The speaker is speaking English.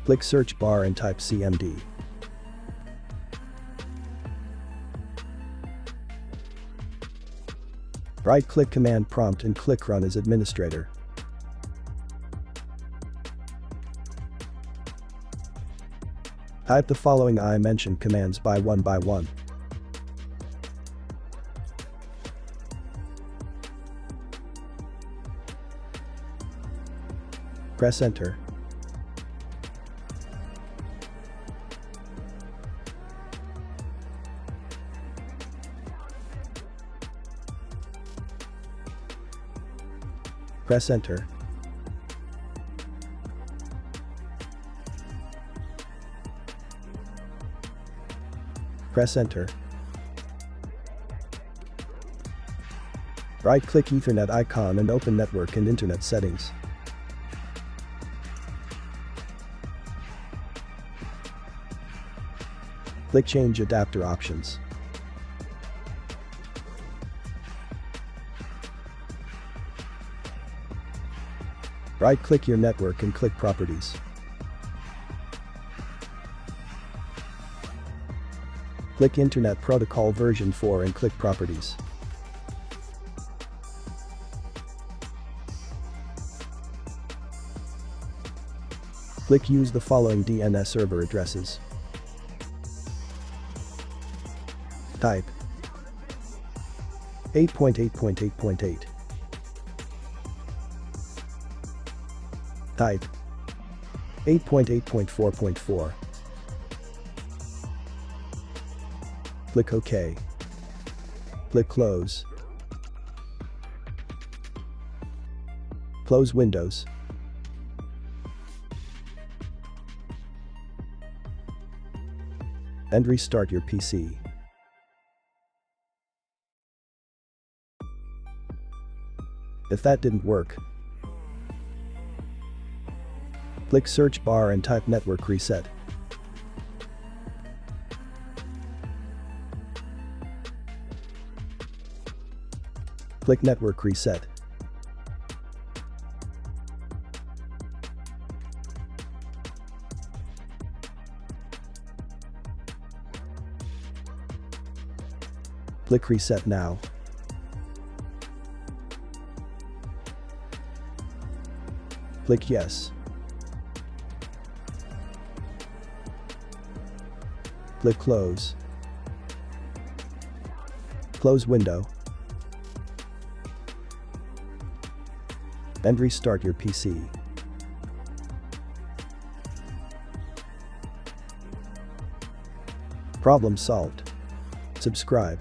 Click search bar and type CMD. Right-click command prompt and click Run as administrator. Type the following I mentioned commands by one. Press enter. Press enter. Press enter. Right-click Ethernet icon and open Network and Internet settings. Click Change Adapter Options. Right-click your network and click Properties. Click Internet Protocol version 4 and click Properties. Click Use the following DNS server addresses. Type 8.8.8.8. Type 8.8.4.4. Click OK. Click Close. Close Windows. And restart your PC. If that didn't work, click search bar and type network reset. Click network reset. Click reset now. Click yes. Click close. Close window. And restart your PC. Problem solved. Subscribe.